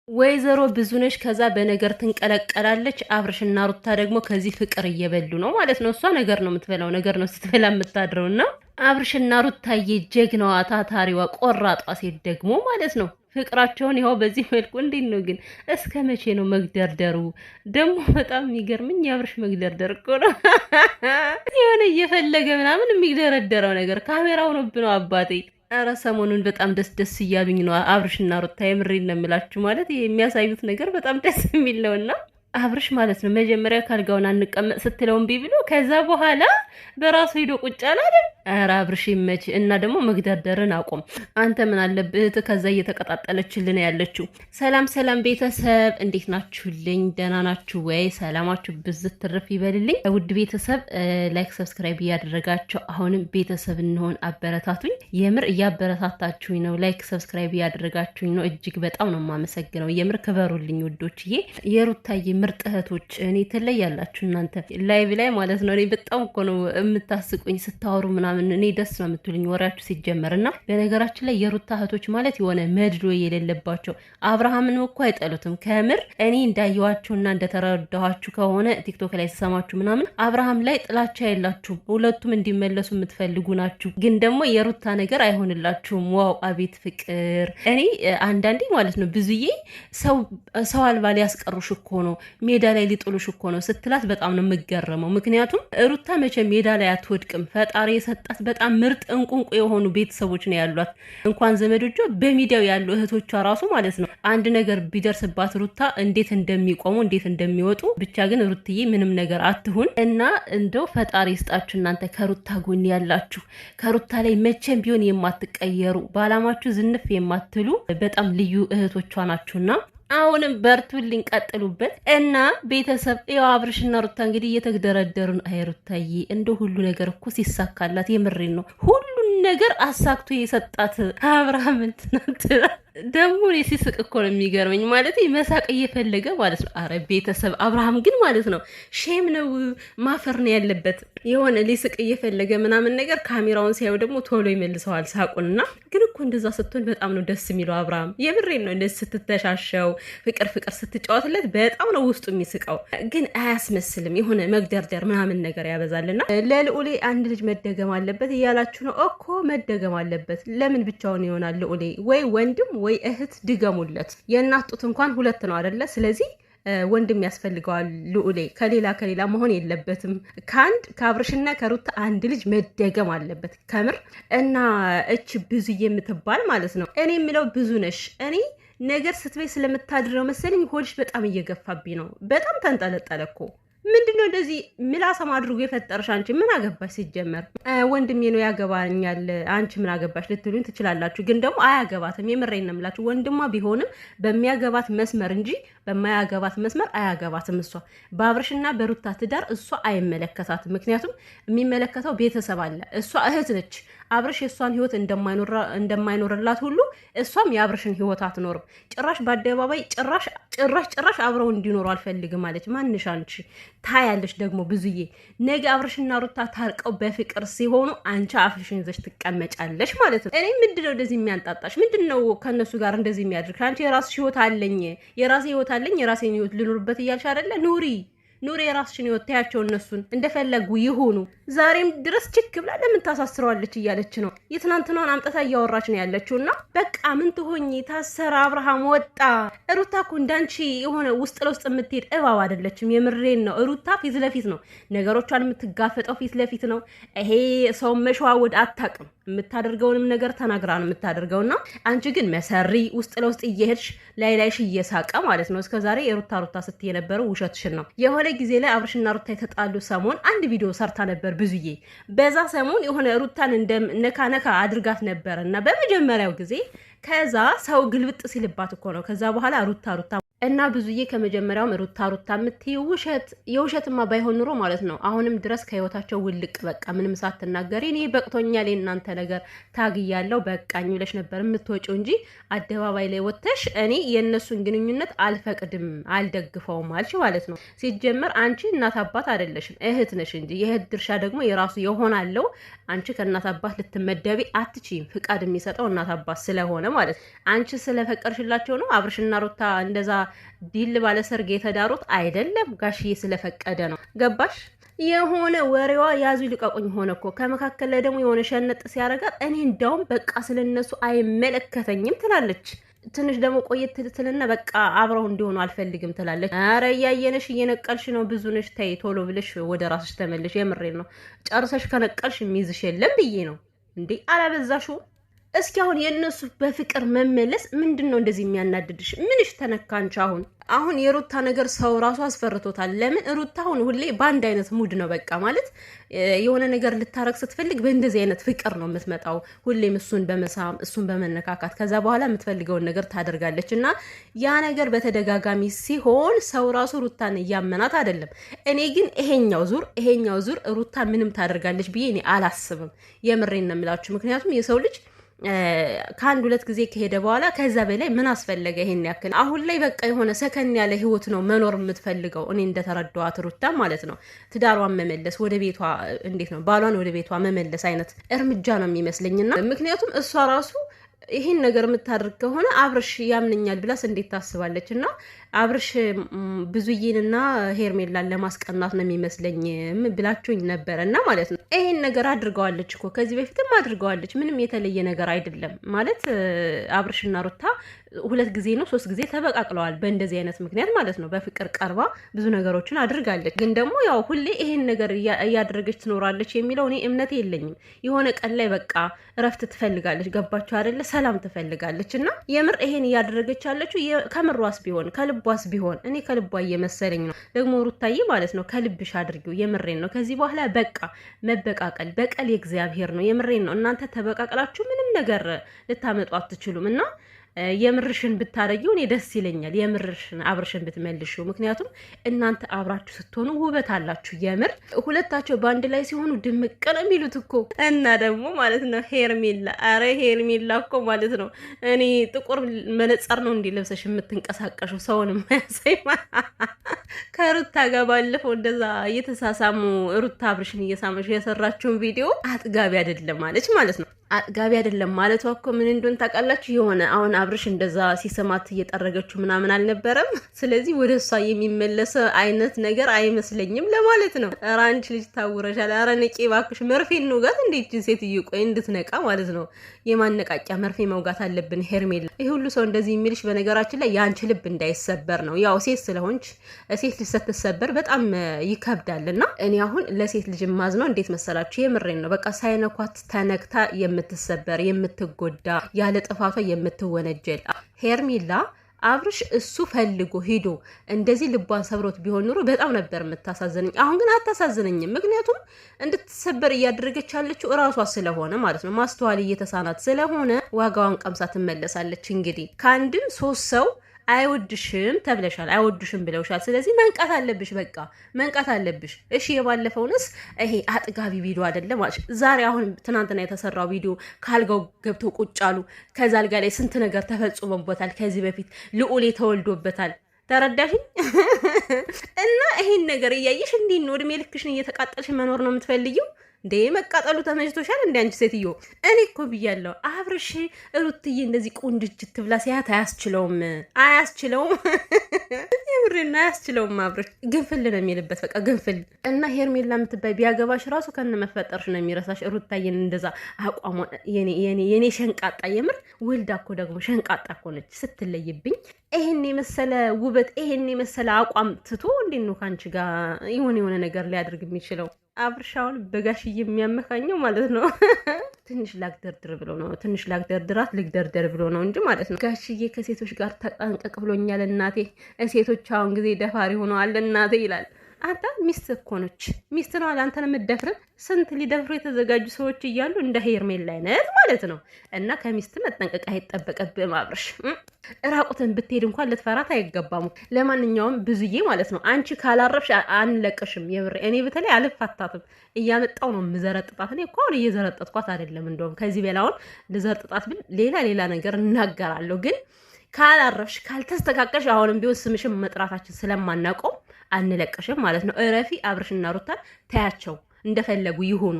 ወይዘሮ ብዙነሽ ከዛ በነገር ትንቀለቀላለች። አብርሽና ሩታ ደግሞ ከዚህ ፍቅር እየበሉ ነው ማለት ነው። እሷ ነገር ነው የምትበላው፣ ነገር ነው ስትበላ የምታድረውና አብርሽና ሩታዬ ጀግናዋ፣ ታታሪዋ፣ ቆራጧ ሴት ደግሞ ማለት ነው ፍቅራቸውን ያው በዚህ መልኩ እንዴት ነው ግን እስከ መቼ ነው መግደርደሩ? ደግሞ በጣም የሚገርምኝ የአብርሽ መግደርደር እኮ ነው። የሆነ እየፈለገ ምናምን የሚግደረደረው ነገር ካሜራው ነው ብነው አባቴ። ኧረ ሰሞኑን በጣም ደስ እያሉኝ ነው አብርሽና ሩታ፣ የምሬን ነው የምላችሁ። ማለት የሚያሳዩት ነገር በጣም ደስ የሚል ነውና አብርሽ ማለት ነው መጀመሪያ ካልጋውን አንቀመጥ ስትለው እምቢ ብሎ ከዛ በኋላ በራሱ ሄዶ ቁጭ አላለም። ኧረ አብርሽ ይመች እና ደግሞ መግደርደርን አቁም። አንተ ምን አለብህ? ከዛ እየተቀጣጠለችልን ያለችው። ሰላም ቤተሰብ እንዴት ናችሁልኝ? ደህና ናችሁ ወይ? ሰላማችሁ ብዝት ትርፍ ይበልልኝ። ውድ ቤተሰብ ላይክ ሰብስክራይብ እያደረጋችሁ አሁንም ቤተሰብ እንሆን አበረታቱኝ። የምር እያበረታታችሁኝ ነው። ላይክ ሰብስክራይብ እያደረጋችሁኝ ነው። እጅግ በጣም ነው የማመሰግነው። የምር ክበሩልኝ ውዶችዬ። የሩታዬ ምርጥ እህቶች እኔ ትለያላችሁ እናንተ ላይቭ ላይ ማለት ነው። እኔ በጣም እኮ ነው የምታስቁኝ ስታወሩ ምናምን፣ እኔ ደስ ነው የምትሉኝ ወሬያችሁ ሲጀመርና። በነገራችን ላይ የሩታ እህቶች ማለት የሆነ መድሎ የሌለባቸው፣ አብርሃምን እኮ አይጠሉትም ከምር። እኔ እንዳየዋችሁና እንደተረዳኋችሁ ከሆነ ቲክቶክ ላይ ተሰማችሁ ምናምን አብርሃም ላይ ጥላቻ የላችሁም፣ ሁለቱም እንዲመለሱ የምትፈልጉ ናችሁ። ግን ደግሞ የሩታ ነገር አይሆንላችሁም። ዋው አቤት ፍቅር! እኔ አንዳንዴ ማለት ነው ብዙዬ ሰው አልባ ሊያስቀሩሽ እኮ ነው፣ ሜዳ ላይ ሊጥሉሽ እኮ ነው ስትላት በጣም ነው የምገረመው። ምክንያቱም ሩታ መቼ ሜዳ ላይ አትወድቅም። ፈጣሪ የሰጣት በጣም ምርጥ እንቁንቁ የሆኑ ቤተሰቦች ነው ያሏት። እንኳን ዘመዶቿ በሚዲያው ያሉ እህቶቿ ራሱ ማለት ነው አንድ ነገር ቢደርስባት ሩታ እንዴት እንደሚቆሙ እንዴት እንደሚወጡ። ብቻ ግን ሩትዬ ምንም ነገር አትሁን እና እንደው ፈጣሪ ይስጣችሁ እናንተ ከሩታ ጎን ያላችሁ፣ ከሩታ ላይ መቼም ቢሆን የማትቀየሩ፣ በአላማችሁ ዝንፍ የማትሉ በጣም ልዩ እህቶቿ ናችሁና አሁንም በርቱልኝ፣ ቀጥሉበት እና ቤተሰብ ያው አብርሽና ሩታ እንግዲህ እየተደረደሩ ነው። አይ ሩታዬ እንደ ሁሉ ነገር እኮ ሲሳካላት የምሬን ነው ሁሉን ነገር አሳክቶ የሰጣት አብርሃም እንትናት ደግሞ እኔ ሲስቅ እኮ ነው የሚገርመኝ። ማለት መሳቅ እየፈለገ ማለት ነው። አረ ቤተሰብ አብርሃም ግን ማለት ነው ሼም ነው ማፈር ነው ያለበት። የሆነ ሊስቅ እየፈለገ ምናምን ነገር ካሜራውን ሲያዩ ደግሞ ቶሎ ይመልሰዋል ሳቁንና። ግን እኮ እንደዛ ስትሆን በጣም ነው ደስ የሚለው አብርሃም። የምሬን ነው። እንደዚህ ስትተሻሸው ፍቅር ስትጫወትለት በጣም ነው ውስጡ የሚስቀው። ግን አያስመስልም። የሆነ መግደርደር ምናምን ነገር ያበዛልና ለልዑሌ አንድ ልጅ መደገም አለበት እያላችሁ ነው እኮ። መደገም አለበት። ለምን ብቻውን ይሆናል? ልዑሌ ወይ ወንድም ወይ እህት ድገሙለት። የእናት ጡት እንኳን ሁለት ነው አይደለ? ስለዚህ ወንድም ያስፈልገዋል ልዑሌ። ከሌላ መሆን የለበትም። ከአብርሽና ከሩታ አንድ ልጅ መደገም አለበት ከምር። እና እች ብዙ የምትባል ማለት ነው እኔ የምለው ብዙ ነሽ። እኔ ነገር ስትበይ ስለምታድረው መሰለኝ ሆድሽ በጣም እየገፋብኝ ነው። በጣም ተንጠለጠለ እኮ። ምንድነው እንደዚህ ምላሳም አድርጎ የፈጠረሽ? አንቺ ምን አገባሽ? ሲጀመር ወንድሜ ነው ያገባኛል፣ አንቺ ምን አገባሽ ልትሉኝ ትችላላችሁ። ግን ደግሞ አያገባትም። የምሬን ነው የምላችሁ። ወንድሟ ቢሆንም በሚያገባት መስመር እንጂ በማያገባት መስመር አያገባትም። እሷ በአብርሽና በሩታ ትዳር እሷ አይመለከታትም። ምክንያቱም የሚመለከተው ቤተሰብ አለ። እሷ እህት ነች። አብርሽ የእሷን ህይወት እንደማይኖርላት ሁሉ እሷም የአብርሽን ህይወት አትኖርም። ጭራሽ በአደባባይ ጭራሽ አብረው እንዲኖሩ አልፈልግም አለች። ማንሽ አንቺ ታያለሽ ደግሞ ብዙዬ። ነገ አብርሽና ሩታ ታርቀው በፍቅር ሲሆኑ አንቺ አፍሽን ይዘሽ ትቀመጫለሽ ማለት ነው። እኔ ምንድነው እንደዚህ የሚያንጣጣሽ? ምንድነው ከእነሱ ጋር እንደዚህ የሚያድርግ? አንቺ የራስሽ ህይወት አለኝ፣ የራሴ ህይወት አለኝ፣ የራሴን ህይወት ልኖርበት እያልሽ አይደለ? ኑሪ የራስሽን ህይወት። ታያቸው እነሱን እንደፈለጉ ይሁኑ። ዛሬም ድረስ ችክ ብላ ለምን ታሳስረዋለች እያለች ነው። የትናንትናውን አምጠታ እያወራች ነው ያለችው። እና በቃ ምን ትሆኚ? ታሰረ፣ አብርሃም ወጣ። ሩታ እኮ እንዳንቺ የሆነ ውስጥ ለውስጥ የምትሄድ እባብ አይደለችም። የምሬን ነው። ሩታ ፊት ለፊት ነው ነገሮቿን የምትጋፈጠው፣ ፊት ለፊት ነው። ይሄ ሰው መሸዋወድ አታውቅም። የምታደርገውንም ነገር ተናግራ ነው የምታደርገውና አንቺ ግን መሰሪ ውስጥ ለውስጥ እየሄድሽ ላይሽ እየሳቀ ማለት ነው። እስከዛሬ የሩታ ስትይ የነበረው ውሸትሽን ነው። የሆነ ጊዜ ላይ አብርሽና ሩታ የተጣሉ ሰሞን አንድ ቪዲዮ ሰርታ ነበር ብዙዬ። በዛ ሰሞን የሆነ ሩታን እንደ ነካ አድርጋት ነበር እና በመጀመሪያው ጊዜ ከዛ ሰው ግልብጥ ሲልባት እኮ ነው ከዛ በኋላ ሩታ እና ብዙዬ ከመጀመሪያውም ሩታ የምትይው የውሸትማ ባይሆን ኑሮ ማለት ነው አሁንም ድረስ ከህይወታቸው ውልቅ በቃ ምንም ሳትናገሪ እኔ በቅቶኛል የእናንተ ነገር ታግያለሁ በቃኝ ብለሽ ነበር የምትወጪው እንጂ አደባባይ ላይ ወጥተሽ እኔ የእነሱን ግንኙነት አልፈቅድም አልደግፈውም አልሽ ማለት ነው። ሲጀመር አንቺ እናት አባት አይደለሽም እህት ነሽ እንጂ የእህት ድርሻ ደግሞ የራሱ ይሆናለው። አንቺ ከእናት አባት ልትመደቢ አትችይም። ፍቃድ የሚሰጠው እናት አባት ስለሆነ ማለት አንቺ ስለፈቀድሽላቸው ነው። አብርሽና ሩታ እንደዛ ዲል ባለ ሰርግ የተዳሩት አይደለም፣ ጋሽዬ ስለፈቀደ ነው። ገባሽ? የሆነ ወሬዋ ያዙ ልቀቁኝ ሆነ እኮ። ከመካከል ላይ ደግሞ የሆነ ሸነጥ ሲያረጋት እኔ እንዳውም በቃ ስለነሱ አይመለከተኝም ትላለች። ትንሽ ደግሞ ቆየት ትልና በቃ አብረው እንዲሆኑ አልፈልግም ትላለች። አረ እያየነሽ እየነቀልሽ ነው፣ ብዙ ነሽ፣ ተይ ቶሎ ብለሽ ወደ ራስሽ ተመልሽ። የምሬን ነው። ጨርሰሽ ከነቀልሽ የሚይዝሽ የለም ብዬ ነው እንዴ። አላበዛሽው? እስኪ አሁን የእነሱ በፍቅር መመለስ ምንድን ነው እንደዚህ የሚያናድድሽ? ምንሽ ተነካንች? አሁን የሩታ ነገር ሰው ራሱ አስፈርቶታል። ለምን ሩታ አሁን ሁሌ በአንድ አይነት ሙድ ነው በቃ ማለት የሆነ ነገር ልታረግ ስትፈልግ በእንደዚህ አይነት ፍቅር ነው የምትመጣው። ሁሌም እሱን በመሳም እሱን በመነካካት ከዛ በኋላ የምትፈልገውን ነገር ታደርጋለች። እና ያ ነገር በተደጋጋሚ ሲሆን ሰው ራሱ ሩታን እያመናት አይደለም። እኔ ግን ይሄኛው ዙር ሩታ ምንም ታደርጋለች ብዬ እኔ አላስብም። የምሬን ነው የምላችሁ። ምክንያቱም የሰው ልጅ ከአንድ ሁለት ጊዜ ከሄደ በኋላ ከዛ በላይ ምን አስፈለገ? ይሄን ያክል አሁን ላይ በቃ የሆነ ሰከን ያለ ህይወት ነው መኖር የምትፈልገው። እኔ እንደተረዳኋት ሩታ ማለት ነው ትዳሯን መመለስ ወደ ቤቷ እንዴት ነው ባሏን ወደ ቤቷ መመለስ አይነት እርምጃ ነው የሚመስለኝና ምክንያቱም እሷ ራሱ ይሄን ነገር የምታደርግ ከሆነ አብርሽ ያምነኛል ብላስ እንዴት ታስባለች? እና አብርሽ ብዙዬንና ሄርሜላን ለማስቀናት ነው የሚመስለኝ ብላችሁኝ ነበረ እና ማለት ነው ይሄን ነገር አድርገዋለች እኮ ከዚህ በፊትም አድርገዋለች። ምንም የተለየ ነገር አይደለም ማለት አብርሽና ሩታ 2 ጊዜ ነው 3 ጊዜ ተበቃቅለዋል በእንደዚህ አይነት ምክንያት ማለት ነው። በፍቅር ቀርባ ብዙ ነገሮችን አድርጋለች። ግን ደግሞ ያው ሁሌ ይሄን ነገር እያደረገች ትኖራለች የሚለው እኔ እምነት የለኝም። የሆነ ቀን ላይ በቃ እረፍት ትፈልጋለች። ገባችሁ አይደለ? ሰላም ትፈልጋለች። እና የምር ይሄን እያደረገች ያለችው ከምሯስ ቢሆን ከልቧስ ቢሆን እኔ ከልቧ እየመሰለኝ ነው። ደግሞ ሩታዬ ማለት ነው ከልብሽ አድርጊው። የምሬን ነው። ከዚህ በኋላ በቃ መበቃቀል በቀል የእግዚአብሔር ነው። የምሬን ነው። እናንተ ተበቃቀላችሁ ምንም ነገር ልታመጡ አትችሉም። እና የምርሽን ብታረጊው እኔ ደስ ይለኛል። የምርሽን አብርሽን ብትመልሺው። ምክንያቱም እናንተ አብራችሁ ስትሆኑ ውበት አላችሁ። የምር ሁለታቸው በአንድ ላይ ሲሆኑ ድምቅ ነው የሚሉት እኮ። እና ደግሞ ማለት ነው ሄርሜላ፣ አረ ሄርሜላ እኮ ማለት ነው እኔ ጥቁር መነጸር ነው እንዲህ ለብሰሽ የምትንቀሳቀሹ ሰውን ማያሳይ ከሩታ ጋር ባለፈው እንደዛ እየተሳሳሙ ሩታ አብርሽን እየሳመሽ የሰራችውን ቪዲዮ አጥጋቢ አይደለም ማለች ማለት ነው። አጥጋቢ አይደለም ማለቷ እኮ ምን እንደሆነ ታውቃላችሁ? የሆነ አሁን አብርሽ እንደዛ ሲሰማት እየጠረገችው ምናምን አልነበረም። ስለዚህ ወደ እሷ የሚመለስ አይነት ነገር አይመስለኝም ለማለት ነው። ኧረ አንቺ ልጅ ታውረሻል። ኧረ ነቄ እባክሽ መርፌ እንውጋት እንዴት ሴትዮ ቆይ እንድትነቃ ማለት ነው። የማነቃቂያ መርፌ መውጋት አለብን ሄርሜላ። ይሄ ሁሉ ሰው እንደዚህ የሚልሽ በነገራችን ላይ የአንቺ ልብ እንዳይሰበር ነው። ያው ሴት ስለሆንች ሴት ልጅ ስትሰበር በጣም ይከብዳልና እኔ አሁን ለሴት ልጅ ማዝ ነው እንዴት መሰላችሁ? የምሬን ነው። በቃ ሳይነኳት ተነክታ የምትሰበር የምትጎዳ ያለ ጥፋቷ የምትወነጀል ሄርሜላ አብርሽ እሱ ፈልጎ ሄዶ እንደዚህ ልቧን ሰብሮት ቢሆን ኑሮ በጣም ነበር የምታሳዝነኝ። አሁን ግን አታሳዝነኝም። ምክንያቱም እንድትሰበር እያደረገች ያለችው እራሷ ስለሆነ ማለት ነው። ማስተዋል እየተሳናት ስለሆነ ዋጋዋን ቀምሳ ትመለሳለች። እንግዲህ ከአንድም 3 ሰው አይወድሽም ተብለሻል፣ አይወድሽም ብለውሻል። ስለዚህ መንቃት አለብሽ፣ በቃ መንቃት አለብሽ። እሺ የባለፈውንስ ይሄ አጥጋቢ ቪዲዮ አይደለም ማለት ዛሬ አሁን ትናንትና የተሰራው ቪዲዮ ካልጋው ገብተው ቁጭ አሉ። ከዛ አልጋ ላይ ስንት ነገር ተፈጽሞበታል። ከዚህ በፊት ልዑል ተወልዶበታል። ተረዳሽኝ? እና ይሄን ነገር እያየሽ እንዴት ነው እድሜ ልክሽን እየተቃጠልሽ መኖር ነው የምትፈልጊው? እንዴ መቃጠሉ ተመችቶሻል? እንዴ አንቺ ሴትዮ እኔ እኮ ብያለሁ አብርሽ ሩትዬ እንደዚህ ቁንድጅት ትብላ ሲያት አያስችለውም የምሬና አያስችለውም። አብርሽ ግንፍል ነው የሚልበት በቃ ግንፍል። እና ሄርሜላ የምትባይ ቢያገባሽ ራሱ ከነ መፈጠርሽ ነው የሚረሳሽ። ሩታዬን እንደዛ አቋሟ የኔ ሸንቃጣ የምር ወልዳ እኮ ደግሞ ሸንቃጣ እኮ ነች ስትለይብኝ። ይሄን የመሰለ ውበት ይሄን የመሰለ አቋም ትቶ እንዴት ነው ከአንቺ ጋር የሆነ ነገር ሊያደርግ የሚችለው? አብርሻውን በጋሽዬ የሚያመካኘው ማለት ነው። ትንሽ ላግደርድር ብሎ ነው ልግደርደር ብሎ ነው እንጂ ማለት ነው። ጋሽዬ ከሴቶች ጋር ተጠንቀቅ ብሎኛል እናቴ። ሴቶች አሁን ጊዜ ደፋሪ ሆነዋል እናቴ ይላል። አንተ ሚስት እኮ ነች። ሚስት ነው አንተን የምትደፍር። ስንት ሊደፍሩ የተዘጋጁ ሰዎች እያሉ እንደ ሄርሜላ አይነት ማለት ነው። እና ከሚስት መጠንቀቅ አይጠበቅብህም አብርሽ። ራቁትን ብትሄድ እንኳን ልትፈራት አይገባሙ። ለማንኛውም ብዙዬ ማለት ነው አንቺ ካላረፍሽ አንለቅሽም። የብር እኔ በተለይ አልፋታትም። እያመጣው ነው የምዘረጥጣት። እኔ እኮ አሁን እየዘረጠጥኳት አይደለም። እንደውም ከዚህ በላውን ልዘርጥጣት ብል ሌላ ነገር እናገራለሁ። ግን ካላረፍሽ ካልተስተካከልሽ፣ አሁንም ቢሆን ስምሽን መጥራታችን ስለማናውቀው አንለቅሽም ማለት ነው። እረፊ። አብርሽና ሩታን ታያቸው እንደፈለጉ ይሆኑ።